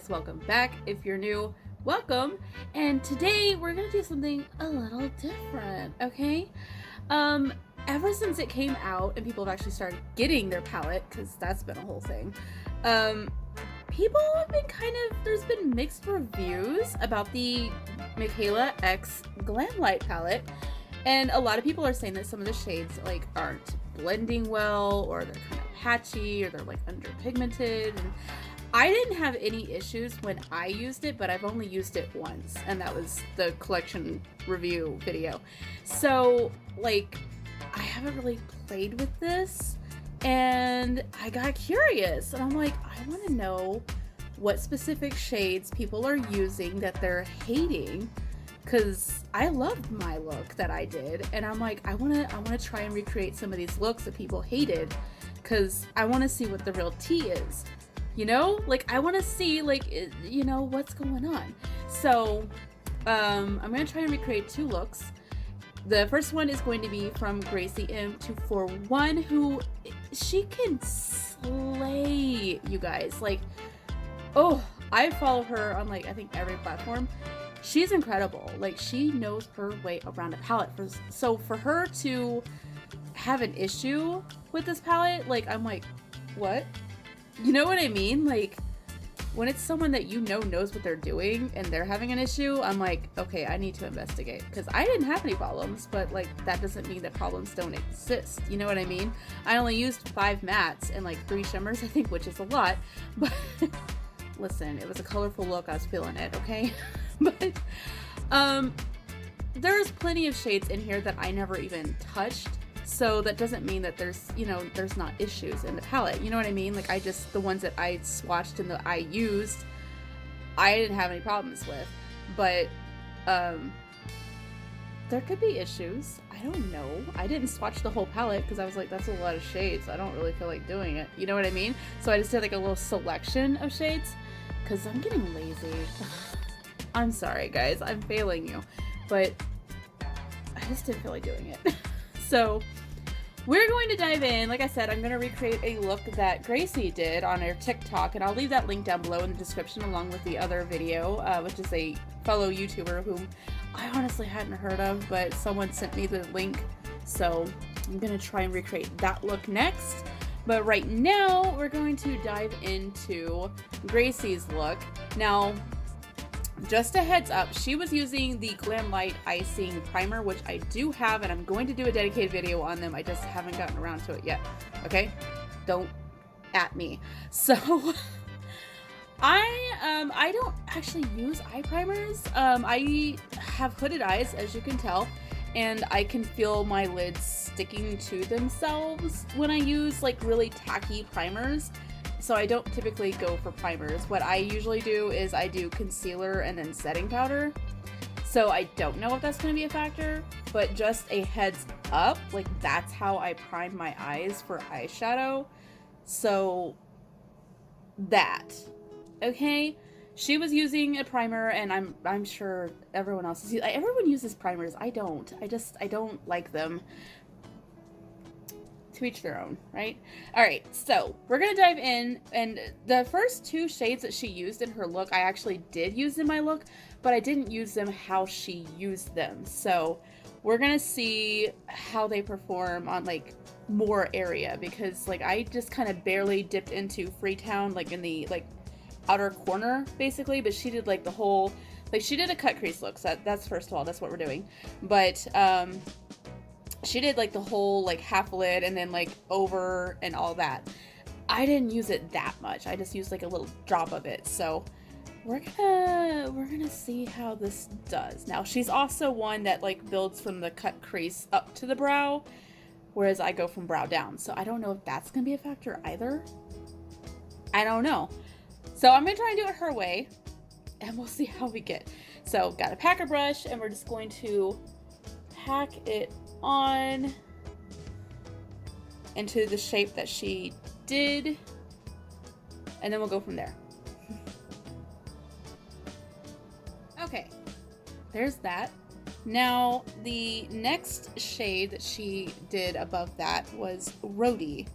welcome back. If you're new, welcome. And today we're gonna do something a little different, okay? Ever since it came out and people have actually started getting their palette, because that's been a whole thing, people have been there's been mixed reviews about the Mikayla X Glamlite palette. And a lot of people are saying that some of the shades aren't blending well, or they're kind of patchy, or they're underpigmented. And I didn't have any issues when I used it, but I've only used it once, and that was the collection review video. So I haven't really played with this, and I got curious, and I'm like, I want to know what specific shades people are using that they're hating, because I loved my look that I did, and I'm like, I want to try and recreate some of these looks that people hated, because I want to see what the real tea is, you know? I want to see, what's going on. So, I'm going to try and recreate two looks. The first one is going to be from Gracie M241, who, she can slay, you guys. Oh, I follow her on, I think every platform. She's incredible. She knows her way around a palette. So for her to have an issue with this palette, I'm like, what? You know what I mean? When it's someone that knows what they're doing and they're having an issue, I'm like, okay, I need to investigate. Because I didn't have any problems, but that doesn't mean that problems don't exist. You know what I mean? I only used 5 mattes and 3 shimmers, I think, which is a lot. But listen, it was a colorful look. I was feeling it, okay? But there's plenty of shades in here that I never even touched. So that doesn't mean that there's not issues in the palette. You know what I mean? The ones that I swatched and that I used, I didn't have any problems with. But there could be issues. I don't know. I didn't swatch the whole palette because I was like, that's a lot of shades. I don't really feel like doing it. You know what I mean? So I just did a little selection of shades because I'm getting lazy. I'm sorry, guys. I'm failing you. But I just didn't feel like doing it. So we're going to dive in. Like I said, I'm going to recreate a look that Gracie did on her TikTok, and I'll leave that link down below in the description along with the other video, which is a fellow YouTuber whom I honestly hadn't heard of, but someone sent me the link, so I'm going to try and recreate that look next. But right now, we're going to dive into Gracie's look. Now, just a heads up, she was using the Glamlite Icing Primer, which I do have, and I'm going to do a dedicated video on them. I just haven't gotten around to it yet, okay? Don't at me. So, I don't actually use eye primers. I have hooded eyes, as you can tell, and I can feel my lids sticking to themselves when I use, really tacky primers. So I don't typically go for primers. What I usually do is I do concealer and then setting powder. So I don't know if that's going to be a factor, but just a heads up, that's how I prime my eyes for eyeshadow. So that, okay? She was using a primer, and I'm sure everyone else is. Everyone uses primers. I don't. I don't like them. To each their own, right? All right, so we're gonna dive in, and the first 2 shades that she used in her look, I actually did use in my look, but I didn't use them how she used them. So we're gonna see how they perform on more area, because I just kind of barely dipped into Freetown, in the outer corner basically, but she did the whole, she did a cut crease look. So that's first of all, that's what we're doing. But she did the whole half lid and then over and all that. I didn't use it that much. I just used a little drop of it. So we're gonna see how this does. Now she's also one that builds from the cut crease up to the brow, whereas I go from brow down. So I don't know if that's gonna be a factor either. I don't know. So I'm gonna try and do it her way, and we'll see how we get. So got a packer brush, and we're just going to pack it on into the shape that she did, and then we'll go from there. Okay, there's that. Now the next shade that she did above that was Rhodey,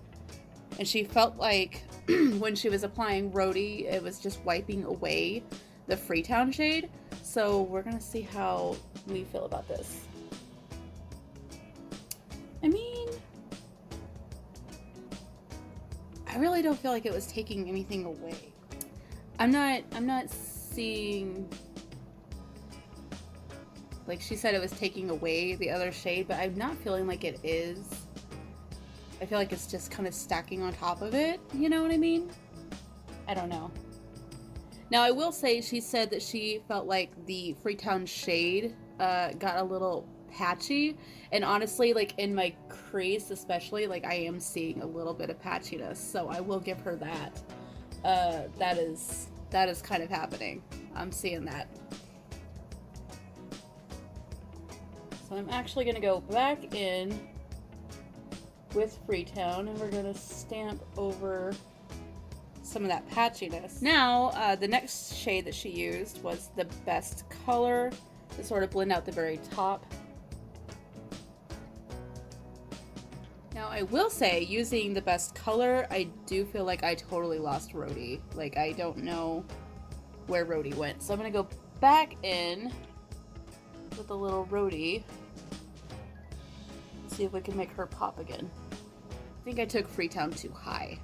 and she felt like when she was applying Rhody, it was just wiping away the Freetown shade. So we're gonna see how we feel about this. I mean, I really don't feel like it was taking anything away. I'm not seeing, like she said it was taking away the other shade, but I'm not feeling like it is. I feel like it's just kind of stacking on top of it, you know what I mean? I don't know. Now I will say she said that she felt like the Freetown shade got a little patchy, and honestly, like in my crease especially, like I am seeing a little bit of patchiness, so I will give her that. That is kind of happening. I'm seeing that. So I'm actually gonna go back in with Freetown, and we're gonna stamp over some of that patchiness. Now, the next shade that she used was the Best Color to sort of blend out the very top. Now, I will say, using the Best Color, I do feel like I totally lost Rhody. Like, I don't know where Rhody went. So I'm gonna go back in with a little Rhody. See if we can make her pop again. I think I took Freetown too high.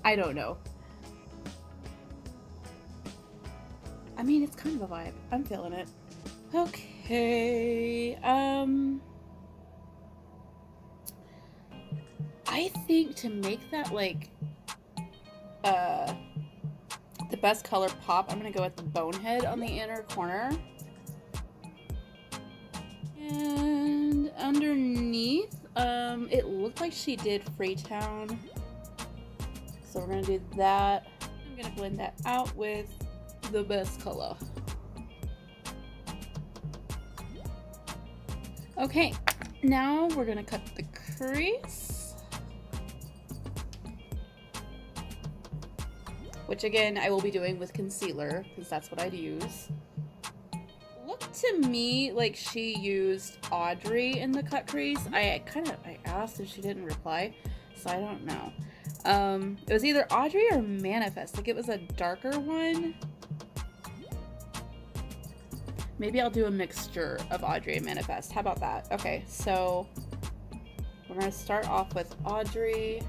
I don't know. I mean, it's kind of a vibe. I'm feeling it. Okay, I think to make that, like, the Best Color pop, I'm gonna go with the Bonehead on the inner corner. And underneath, it looked like she did Freetown. So we're gonna do that. I'm gonna blend that out with the Best Color. Okay, now we're gonna cut the crease. Which again, I will be doing with concealer, because that's what I'd use. Looked to me like she used Audrey in the cut crease. I asked and she didn't reply, so I don't know. It was either Audrey or Manifest. Like, it was a darker one. Maybe I'll do a mixture of Audrey and Manifest. How about that? Okay, so we're gonna start off with Audrey.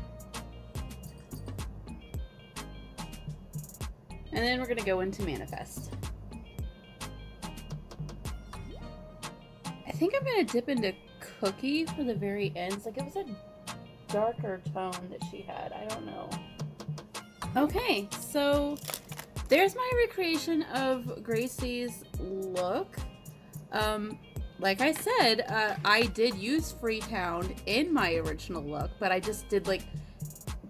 And then we're gonna go into Manifest. I think I'm gonna dip into Cookie for the very ends. Like, it was a darker tone that she had. I don't know. Okay, so there's my recreation of Gracie's look. Like I said, I did use Freetown in my original look, but I just did, like,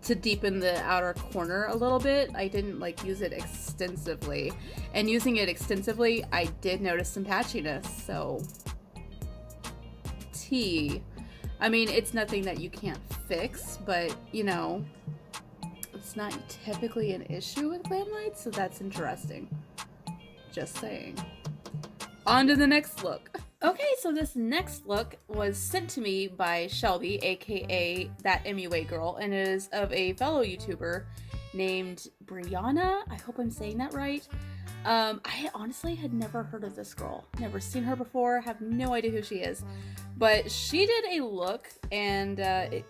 to deepen the outer corner a little bit. I didn't, like, use it extensively. And using it extensively, I did notice some patchiness, so I mean, it's nothing that you can't fix, but, you know, it's not typically an issue with Glamlite, so that's interesting. Just saying. On to the next look. Okay, so this next look was sent to me by Shelby, aka That MUA Girl, and it is of a fellow YouTuber named Breyonna. I hope I'm saying that right. I honestly had never heard of this girl. Never seen her before, have no idea who she is. But she did a look, and I'm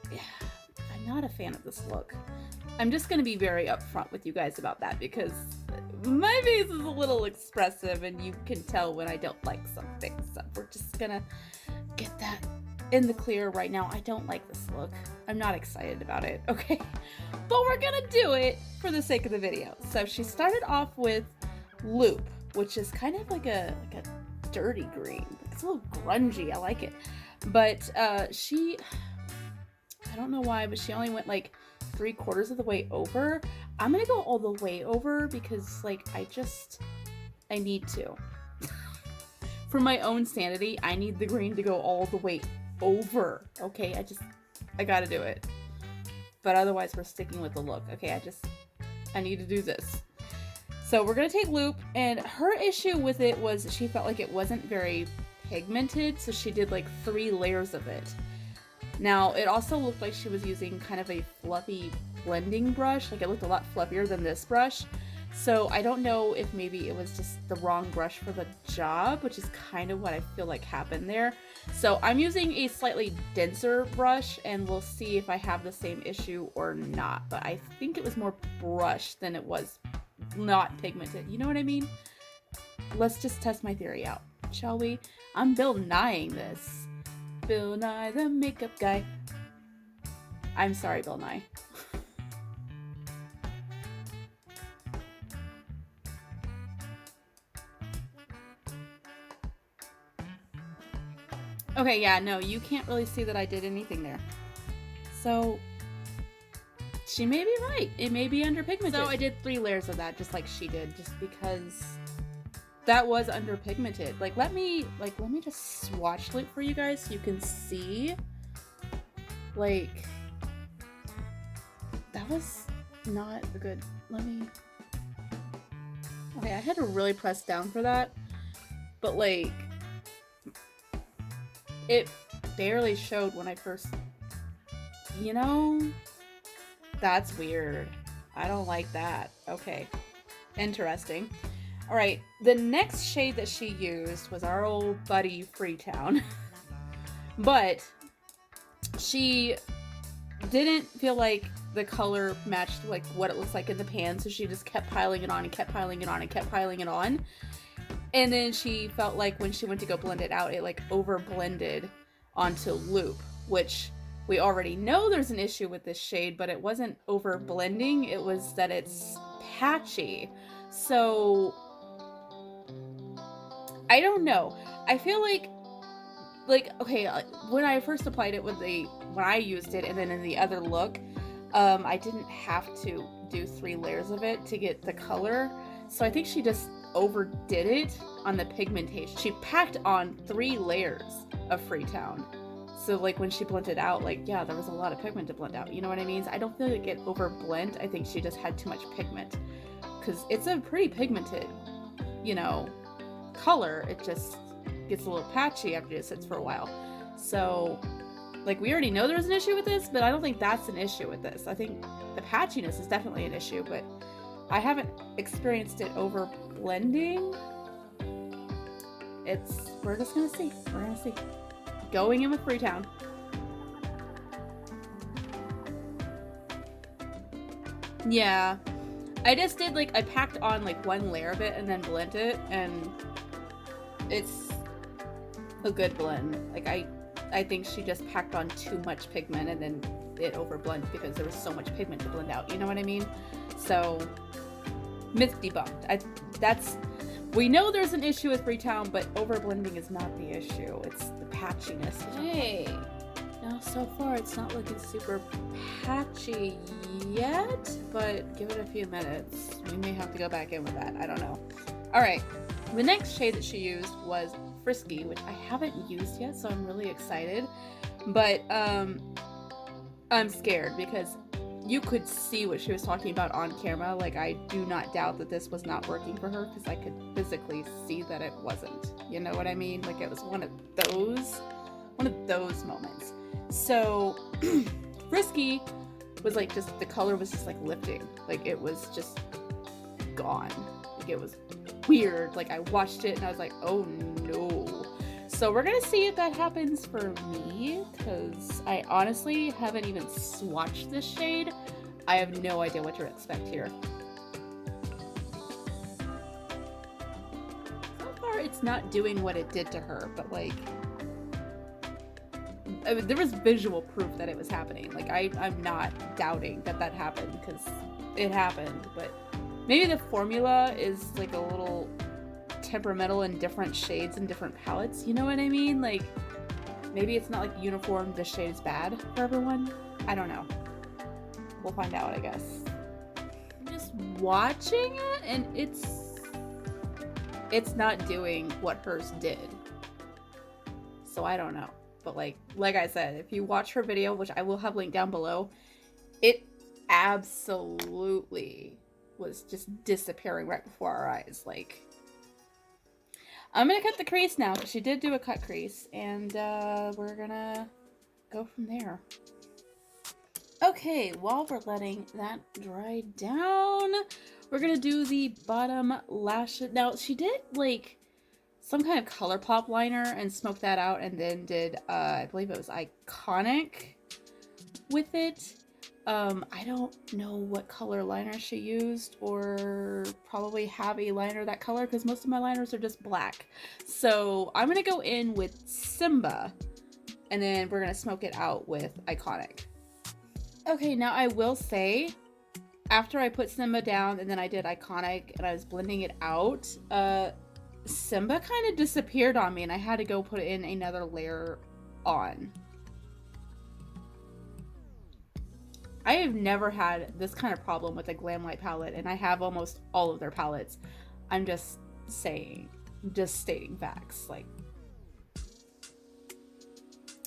not a fan of this look. I'm just going to be very upfront with you guys about that, because my face is a little expressive, and you can tell when I don't like something. So we're just going to get that in the clear right now. I don't like this look. I'm not excited about it, okay? But we're going to do it for the sake of the video. So she started off with Loop, which is kind of like a dirty green. It's a little grungy. I like it. But I don't know why, but she only went like 3/4 of the way over. I'm gonna go all the way over because, like, I need to. For my own sanity, I need the green to go all the way over. Okay, I gotta do it. But otherwise, we're sticking with the look. Okay, I need to do this. So we're gonna take Loop, and her issue with it was she felt like it wasn't very pigmented, so she did like 3 layers of it. Now, it also looked like she was using kind of a fluffy blending brush. Like, it looked a lot fluffier than this brush. So I don't know if maybe it was just the wrong brush for the job, which is kind of what I feel like happened there. So I'm using a slightly denser brush, and we'll see if I have the same issue or not. But I think it was more brush than it was not pigmented. You know what I mean? Let's just test my theory out, shall we? I'm Bill Nyeing this. Bill Nye the makeup guy. I'm sorry, Bill Nye. Okay, yeah, no, you can't really see that I did anything there. So, she may be right. It may be underpigmented. So I did 3 layers of that, just like she did, just because that was underpigmented. Like, let me just swatch it for you guys so you can see. Like, that was not a good, okay, I had to really press down for that, but like, it barely showed when I first, you know, that's weird. I don't like that. Okay, interesting. All right, the next shade that she used was our old buddy Freetown, but she didn't feel like the color matched like what it looks like in the pan, so she just kept piling it on and kept piling it on and kept piling it on. And then she felt like when she went to go blend it out, it like over blended onto loop, which we already know there's an issue with this shade, but it wasn't over blending, it was that it's patchy. So I don't know. I feel like okay, when I first applied it when I used it, and then in the other look, I didn't have to do 3 layers of it to get the color. So I think she just overdid it on the pigmentation. She packed on 3 layers of Freetown. So like when she blended out, like, yeah, there was a lot of pigment to blend out. You know what I mean? So I don't feel like it over blend. I think she just had too much pigment, because it's a pretty pigmented, you know, color. It just gets a little patchy after it sits for a while. So like, we already know there's an issue with this, but I don't think that's an issue with this. I think the patchiness is definitely an issue, but I haven't experienced it over blending. We're just gonna see. We're gonna see. Going in with Freetown. Yeah. I just did like, I packed on like 1 layer of it and then blend it, and it's a good blend. Like, I think she just packed on too much pigment and then it overblended because there was so much pigment to blend out. You know what I mean? So, myth debunked. We know there's an issue with Freetown, but overblending is not the issue. It's the patchiness. Hey, now so far it's not looking super patchy yet, but give it a few minutes. We may have to go back in with that. I don't know. All right, the next shade that she used was Frisky, which I haven't used yet, so I'm really excited. But I'm scared because you could see what she was talking about on camera. Like, I do not doubt that this was not working for her, because I could physically see that it wasn't. You know what I mean? Like, it was one of those moments. So Frisky was like, just the color was just like lifting. Like, it was just gone. Like, it was weird. Like, I watched it and I was like, oh no. So we're gonna see if that happens for me, because I honestly haven't even swatched this shade. I have no idea what to expect here. So far, it's not doing what it did to her, but like, I mean, there was visual proof that it was happening. Like, I'm not doubting that happened, because it happened, but maybe the formula is like a little temperamental in different shades and different palettes. You know what I mean? Like, maybe it's not like uniform, this shade is bad for everyone. I don't know. We'll find out, I guess. I'm just watching it, and it's not doing what hers did. So I don't know. But like I said, if you watch her video, which I will have linked down below, it absolutely was just disappearing right before our eyes. Like, I'm gonna cut the crease now, because she did do a cut crease, and we're gonna go from there. Okay, while we're letting that dry down, we're gonna do the bottom lashes. Now, she did like some kind of color pop liner and smoked that out, and then did I believe it was Iconic with it. I don't know what color liner she used, or probably have a liner that color, because most of my liners are just black. So I'm gonna go in with Simba, and then we're gonna smoke it out with Iconic. Okay, now I will say, after I put Simba down and then I did Iconic and I was blending it out, Simba kind of disappeared on me and I had to go put in another layer on. I have never had this kind of problem with a Glamlite palette, and I have almost all of their palettes. I'm just saying, just stating facts. Like,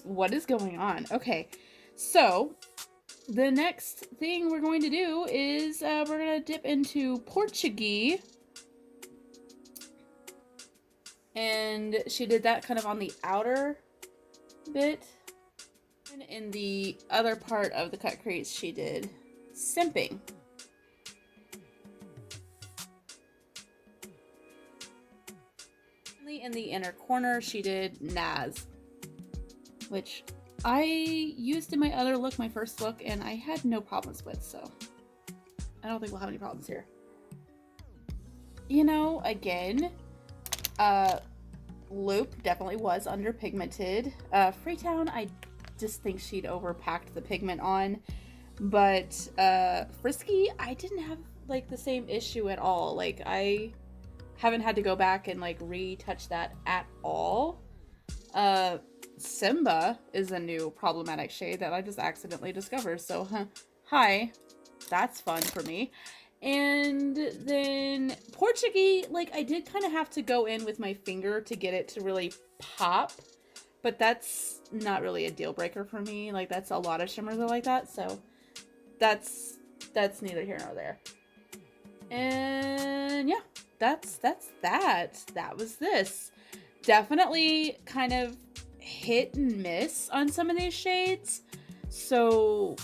what is going on? Okay, so the next thing we're going to do is we're going to dip into Portuguese. And she did that kind of on the outer bit. And in the other part of the cut crease, she did Simping. In the inner corner, she did Naz, which I used in my other look, my first look, and I had no problems with, so I don't think we'll have any problems here. You know, again, Loop definitely was underpigmented. Freetown, I just think she'd overpacked the pigment on, but Frisky, I didn't have like the same issue at all. Like, I haven't had to go back and like retouch that at all. Simba is a new problematic shade that I just accidentally discovered, so hi, that's fun for me. And then Portuguese, like, I did kind of have to go in with my finger to get it to really pop, but that's not really a deal breaker for me. Like, that's a lot of shimmers are like that, so that's neither here nor there. And yeah, that's that. That was this. Definitely kind of hit and miss on some of these shades, so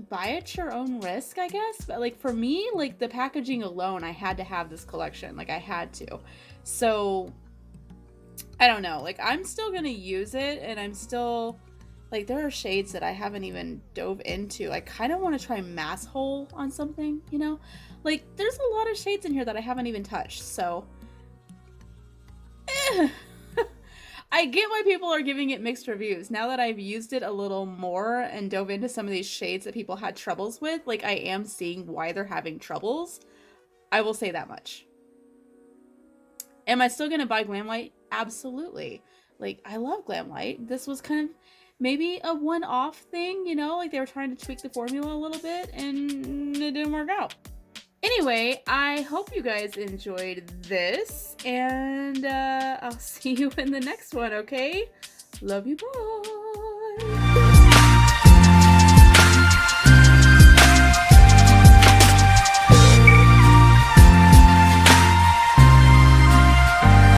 buy at your own risk, I guess. But like for me, like the packaging alone, I had to have this collection. Like I had to. So I don't know. Like I'm still gonna use it, and I'm still like, there are shades that I haven't even dove into. I kind of want to try Mass Hole on something, you know? Like there's a lot of shades in here that I haven't even touched. So I get why people are giving it mixed reviews. Now that I've used it a little more and dove into some of these shades that people had troubles with, like I am seeing why they're having troubles. I will say that much. Am I still gonna buy Glamlite? Absolutely. Like, I love Glamlite. This was kind of maybe a one-off thing, you know? Like they were trying to tweak the formula a little bit and it didn't work out. Anyway, I hope you guys enjoyed this, and I'll see you in the next one, okay? Love you, bye!